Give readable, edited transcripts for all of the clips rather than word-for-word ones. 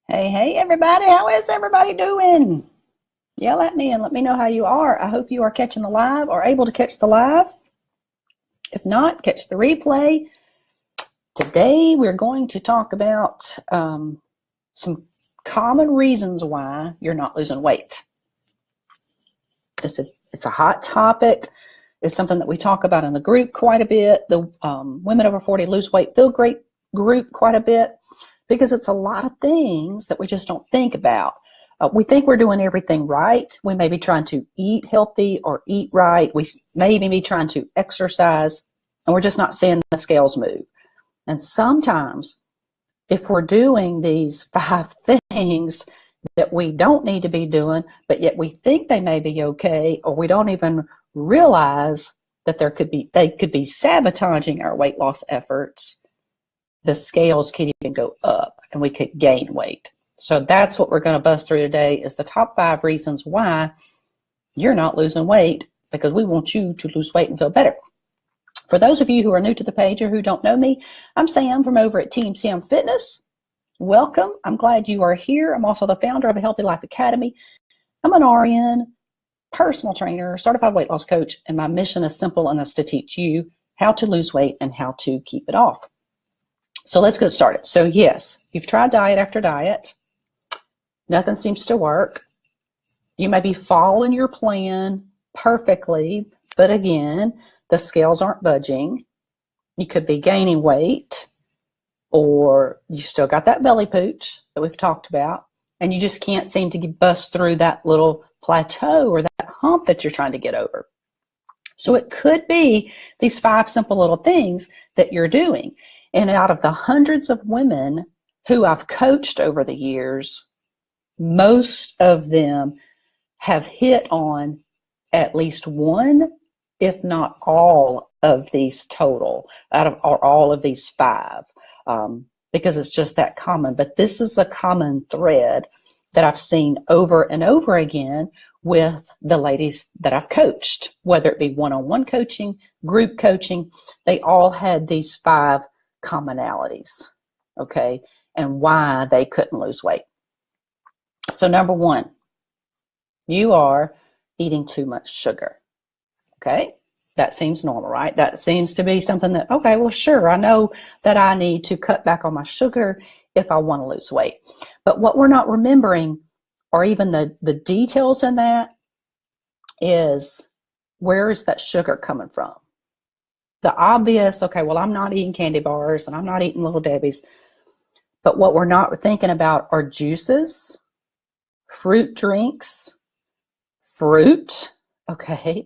Hey, everybody. How is everybody doing? Yell at me and let me know how you are. I hope you are catching the live or able to catch the live. If not, catch the replay. Today, we're going to talk about some common reasons why you're not losing weight. It's a hot topic. It's something that we talk about in the group quite a bit. The Women Over 40 Lose Weight Feel Great group quite a bit, because it's a lot of things that we just don't think about. We think we're doing everything right. We may be trying to eat healthy or eat right. We may even be trying to exercise, and we're just not seeing the scales move. And sometimes, if we're doing these 5 things that we don't need to be doing, but yet we think they may be okay, or we don't even realize that they could be sabotaging our weight loss efforts, the scales could even go up and we could gain weight. So that's what we're going to bust through today, is the top 5 reasons why you're not losing weight, because we want you to lose weight and feel better. For those of you who are new to the page or who don't know me, I'm Sam from over at Team Sam Fitness. Welcome. I'm glad you are here. I'm also the founder of the Healthy Life Academy. I'm an RN, personal trainer, certified weight loss coach, and my mission is simple, and that's to teach you how to lose weight and how to keep it off. So let's get started. So yes, you've tried diet after diet. Nothing seems to work. You may be following your plan perfectly, but again, the scales aren't budging. You could be gaining weight, or you still got that belly pooch that we've talked about, and you just can't seem to bust through that little plateau or that hump that you're trying to get over. So it could be these 5 simple little things that you're doing. And out of the hundreds of women who I've coached over the years, most of them have hit on at least one, if not all of these total, or all of these 5, because it's just that common. But this is a common thread that I've seen over and over again with the ladies that I've coached, whether it be one-on-one coaching, group coaching. They all had these 5 commonalities, okay, and why they couldn't lose weight. So number 1, you are eating too much sugar. Okay, that seems normal, right? That seems to be something that, okay, well, sure, I know that I need to cut back on my sugar if I want to lose weight. But what we're not remembering, or even the details in that, is where is that sugar coming from? The obvious, okay, well, I'm not eating candy bars and I'm not eating Little Debbie's. But what we're not thinking about are juices, fruit drinks, fruit, okay,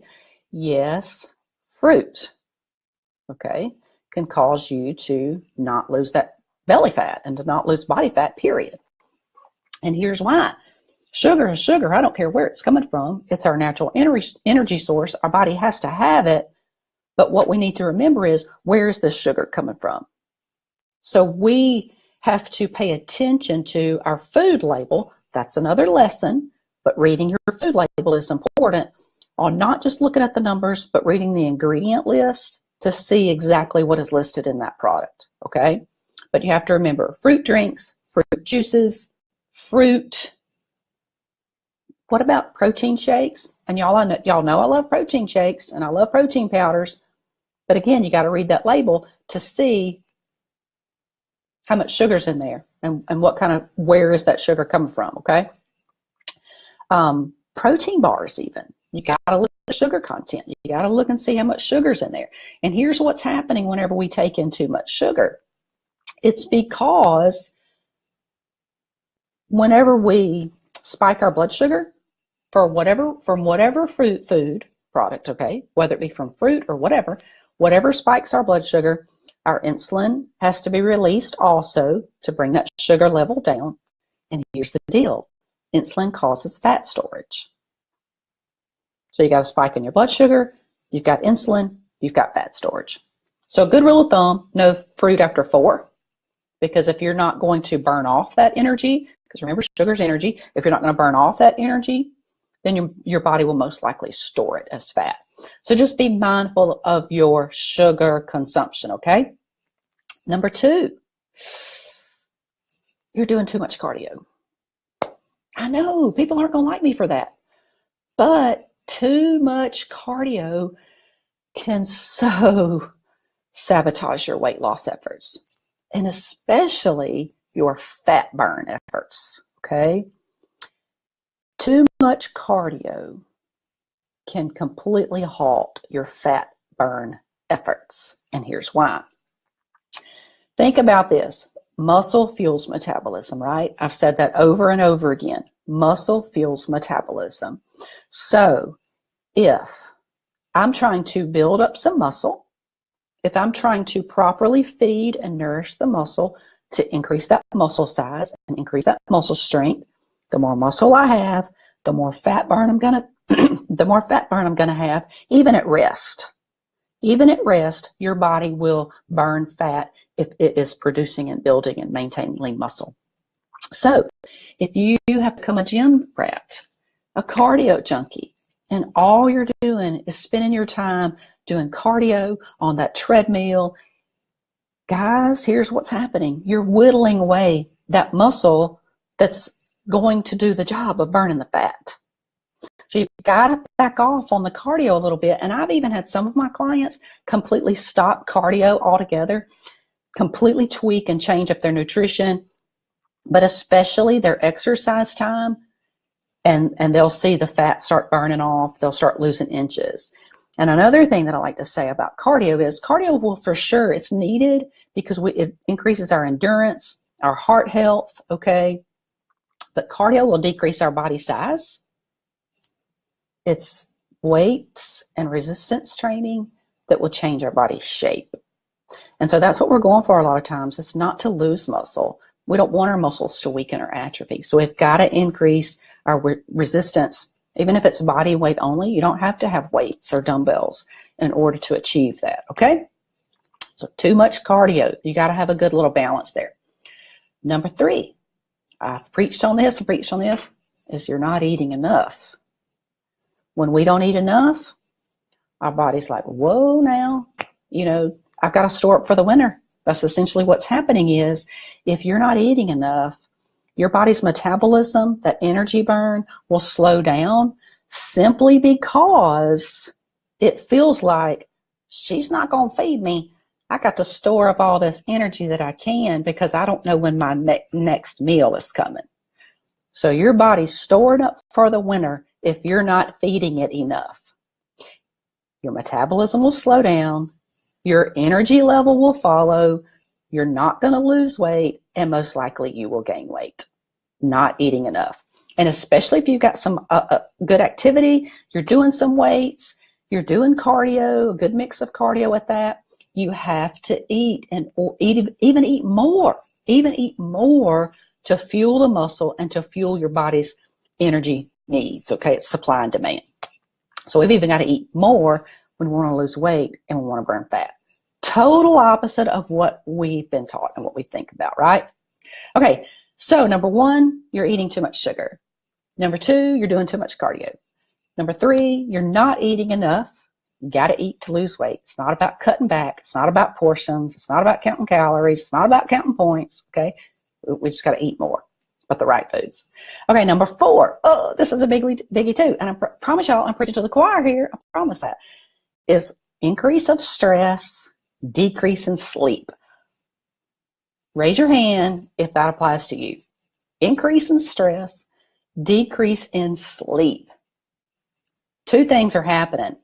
yes, fruit, okay, can cause you to not lose that belly fat and to not lose body fat, period. And here's why. Sugar is sugar. I don't care where it's coming from. It's our natural energy source. Our body has to have it. But what we need to remember is, where is the sugar coming from? So we have to pay attention to our food label. That's another lesson. But reading your food label is important, on not just looking at the numbers, but reading the ingredient list to see exactly what is listed in that product, okay? But you have to remember, fruit drinks, fruit juices, fruit. What about protein shakes? And y'all know I love protein shakes and I love protein powders. But again, you got to read that label to see how much sugar's in there and where is that sugar coming from, okay? Protein bars even. You got to look at the sugar content. You got to look and see how much sugar's in there. And here's what's happening whenever we take in too much sugar. It's because whenever we spike our blood sugar from whatever food product, okay, whether it be from fruit or whatever spikes our blood sugar, our insulin has to be released also to bring that sugar level down. And here's the deal. Insulin causes fat storage. So you got a spike in your blood sugar, you've got insulin, you've got fat storage. So a good rule of thumb, no fruit after 4, because if you're not going to burn off that energy, because remember, sugar's energy, if you're not going to burn off that energy, then your body will most likely store it as fat. So just be mindful of your sugar consumption, okay? Number 2, you're doing too much cardio. I know people aren't going to like me for that, but too much cardio can so sabotage your weight loss efforts, and especially your fat burn efforts, okay? Too much cardio can completely halt your fat burn efforts, and here's why. Think about this. Muscle fuels metabolism, right? I've said that over and over again. Muscle fuels metabolism. So if I'm trying to build up some muscle, if I'm trying to properly feed and nourish the muscle to increase that muscle size and increase that muscle strength, the more muscle I have, the more fat burn I'm gonna have, even at rest. Even at rest, your body will burn fat if it is producing and building and maintaining lean muscle. So if you have become a gym rat, a cardio junkie, and all you're doing is spending your time doing cardio on that treadmill, guys, here's what's happening. You're whittling away that muscle that's going to do the job of burning the fat. So you've got to back off on the cardio a little bit. And I've even had some of my clients completely stop cardio altogether, completely tweak and change up their nutrition, but especially their exercise time. And they'll see the fat start burning off. They'll start losing inches. And another thing that I like to say about cardio is cardio will for sure, it's needed because it increases our endurance, our heart health, okay? But cardio will decrease our body size. It's weights and resistance training that will change our body shape. And so that's what we're going for a lot of times. It's not to lose muscle. We don't want our muscles to weaken or atrophy. So we've got to increase our resistance. Even if it's body weight only, you don't have to have weights or dumbbells in order to achieve that, okay? So too much cardio. You got to have a good little balance there. Number 3, I've preached on this, is you're not eating enough. When we don't eat enough, our body's like, whoa, now, I've got to store up for the winter. That's essentially what's happening is if you're not eating enough, your body's metabolism, that energy burn, will slow down simply because it feels like she's not going to feed me. I got to store up all this energy that I can because I don't know when my next meal is coming. So your body's stored up for the winter if you're not feeding it enough. Your metabolism will slow down. Your energy level will follow. You're not going to lose weight, and most likely you will gain weight, not eating enough. And especially if you've got some good activity, you're doing some weights, you're doing cardio, a good mix of cardio with that, you have to eat and even eat more to fuel the muscle and to fuel your body's energy needs. Okay, it's supply and demand. So we've even got to eat more when we want to lose weight and we want to burn fat. Total opposite of what we've been taught and what we think about, right? Okay, so number 1, you're eating too much sugar. Number 2, you're doing too much cardio. Number 3, you're not eating enough. You got to eat to lose weight. It's not about cutting back. It's not about portions. It's not about counting calories. It's not about counting points, okay? We just got to eat more, but the right foods. Okay, number 4. Oh, this is a biggie too. And I promise y'all, I'm preaching to the choir here. I promise that. Is increase of stress, decrease in sleep. Raise your hand if that applies to you. Increase in stress, decrease in sleep. 2 things are happening.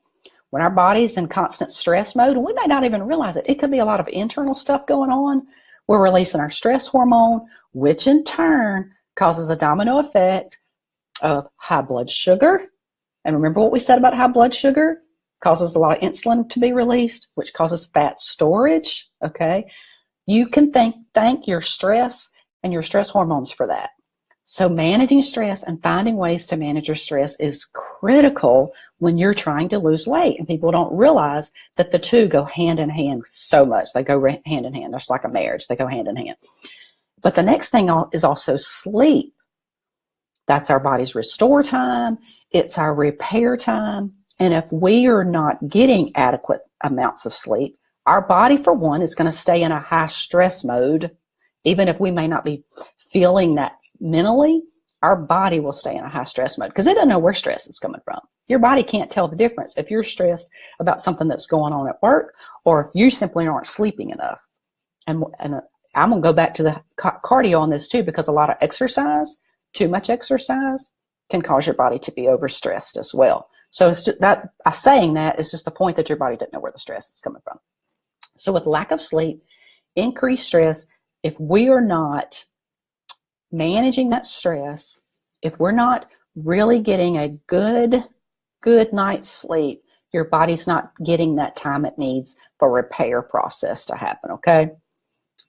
When our body's in constant stress mode, and we may not even realize it, it could be a lot of internal stuff going on. We're releasing our stress hormone, which in turn causes a domino effect of high blood sugar. And remember what we said about high blood sugar? Causes a lot of insulin to be released, which causes fat storage, okay? You can thank your stress and your stress hormones for that. So managing stress and finding ways to manage your stress is critical when you're trying to lose weight. And people don't realize that the two go hand in hand so much. They go hand in hand. That's like a marriage. They go hand in hand. But the next thing is also sleep. That's our body's restore time. It's our repair time. And if we are not getting adequate amounts of sleep, our body, for one, is going to stay in a high stress mode Even if we may not be feeling that mentally, our body will stay in a high stress mode because it doesn't know where stress is coming from. Your body can't tell the difference if you're stressed about something that's going on at work or if you simply aren't sleeping enough. And I'm going to go back to the cardio on this too, because a lot of exercise, too much exercise, can cause your body to be overstressed as well. So it's just that saying that is just the point that your body doesn't know where the stress is coming from. So with lack of sleep, increased stress, if we are not managing that stress, if we're not really getting a good night's sleep, your body's not getting that time it needs for repair process to happen, okay?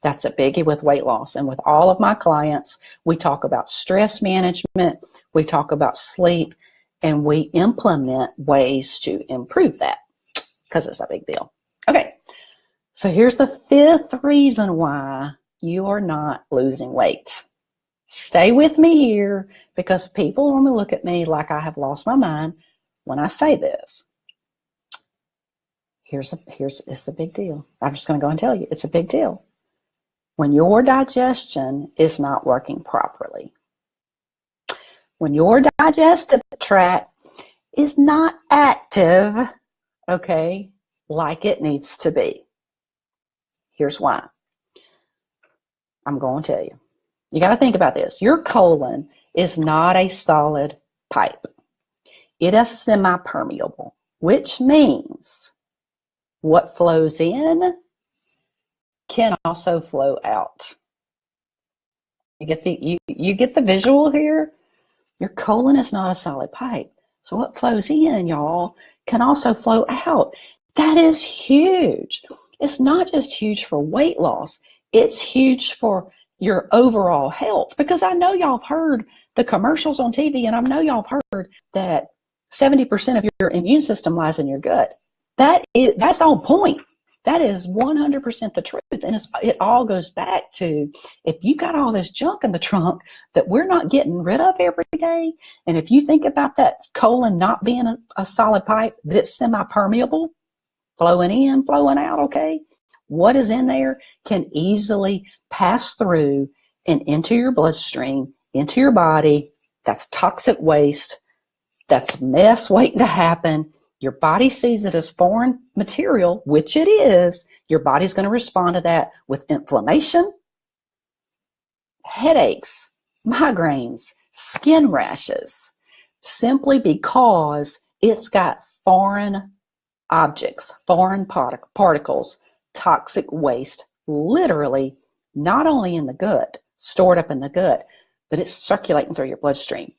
That's a biggie with weight loss. And with all of my clients, we talk about stress management, we talk about sleep, and we implement ways to improve that because it's a big deal. Okay, so here's the 5th reason why you are not losing weight. Stay with me here because people normally look at me like I have lost my mind when I say this. It's a big deal. I'm just going to go and tell you, it's a big deal. When your digestion is not working properly, when your digestive tract is not active, okay, like it needs to be. Here's why. I'm going to tell you. You got to think about this. Your colon is not a solid pipe. It is semi-permeable, which means what flows in can also flow out. You get the visual here? Your colon is not a solid pipe. So what flows in, y'all, can also flow out. That is huge. It's not just huge for weight loss. It's huge for your overall health. Because I know y'all have heard the commercials on TV, and I know y'all have heard that 70% of your immune system lies in your gut. That's on point. That is 100% the truth. And it all goes back to, if you got all this junk in the trunk that we're not getting rid of every day, and if you think about that colon not being a solid pipe, that it's semi-permeable, flowing in, flowing out, okay? What is in there can easily pass through and into your bloodstream, into your body. That's toxic waste. That's mess waiting to happen. Your body sees it as foreign material, which it is. Your body's going to respond to that with inflammation, headaches, migraines, skin rashes, simply because it's got foreign objects, foreign particles, toxic waste, literally not only in the gut, stored up in the gut, but it's circulating through your bloodstream.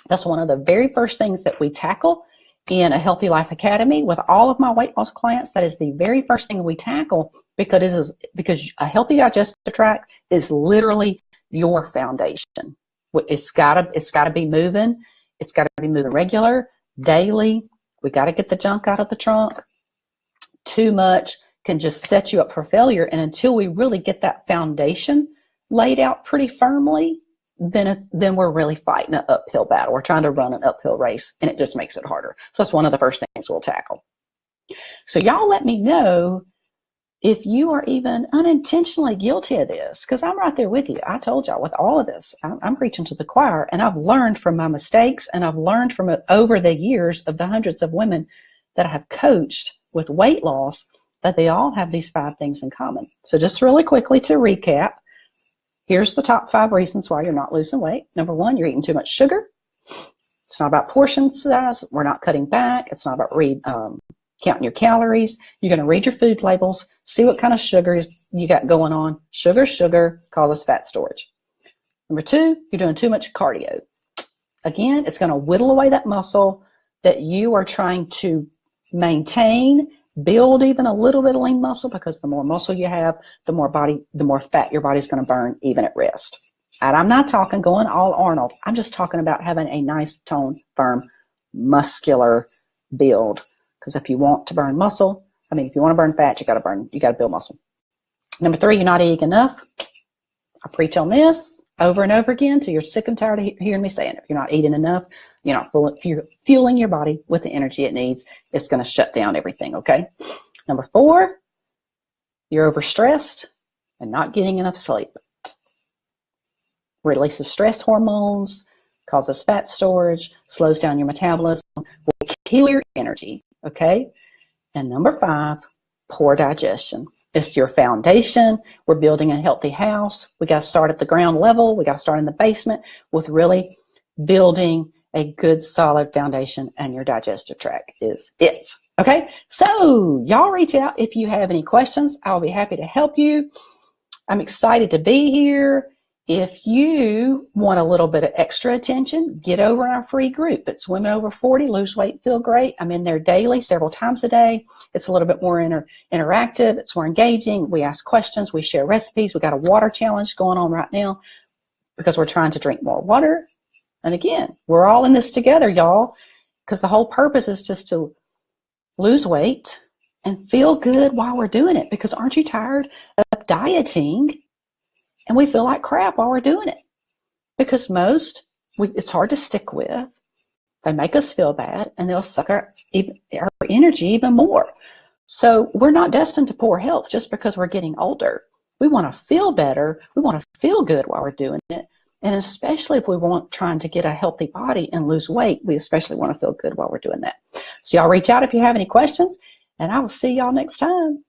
That's one of the very first things that we tackle in a Healthy Life Academy with all of my weight loss clients. That is the very first thing we tackle because a healthy digestive tract is literally your foundation. It's gotta be moving. It's gotta be moving regular, daily. We gotta get the junk out of the trunk. Too much can just set you up for failure. And until we really get that foundation laid out pretty firmly, then we're really fighting an uphill battle. We're trying to run an uphill race, and it just makes it harder. So that's one of the first things we'll tackle. So y'all let me know if you are even unintentionally guilty of this, because I'm right there with you. I told y'all with all of this, I'm preaching to the choir, and I've learned from my mistakes, and I've learned from it over the years of the hundreds of women that I have coached with weight loss, that they all have these 5 things in common. So just really quickly to recap, here's the top 5 reasons why you're not losing weight. Number 1, you're eating too much sugar. It's not about portion size. We're not cutting back. It's not about counting your calories. You're going to read your food labels, see what kind of sugars you got going on. Sugar causes fat storage. Number 2, you're doing too much cardio. Again, it's going to whittle away that muscle that you are trying to maintain, build even a little bit of lean muscle, because the more muscle you have, the more fat your body's going to burn even at rest. And I'm not talking going all Arnold. I'm just talking about having a nice, toned, firm, muscular build. Because if you want to burn muscle, if you want to burn fat, you got to build muscle. Number 3, you're not eating enough. I preach on this over and over again till you're sick and tired of hearing me saying it. If you're not eating enough, if you're fueling your body with the energy it needs, it's going to shut down everything, okay? Number 4, you're overstressed and not getting enough sleep. releases stress hormones, causes fat storage, slows down your metabolism, will kill your energy, okay? And number 5, poor digestion. It's your foundation. We're building a healthy house. We got to start at the ground level. We got to start in the basement with really building a good solid foundation, and your digestive tract is it. Okay, so y'all reach out if you have any questions. I'll be happy to help you. I'm excited to be here. If you want a little bit of extra attention, get over in our free group. It's Women Over 40, Lose Weight, Feel Great. I'm in there daily, several times a day. It's a little bit more interactive. It's more engaging. We ask questions. We share recipes. We got a water challenge going on right now because we're trying to drink more water. And again, we're all in this together, y'all, because the whole purpose is just to lose weight and feel good while we're doing it. Because aren't you tired of dieting and we feel like crap while we're doing it? Because it's hard to stick with. They make us feel bad, and they'll suck our energy even more. So we're not destined to poor health just because we're getting older. We want to feel better. We want to feel good while we're doing it. And especially if we want trying to get a healthy body and lose weight, we especially want to feel good while we're doing that. So y'all reach out if you have any questions, and I will see y'all next time.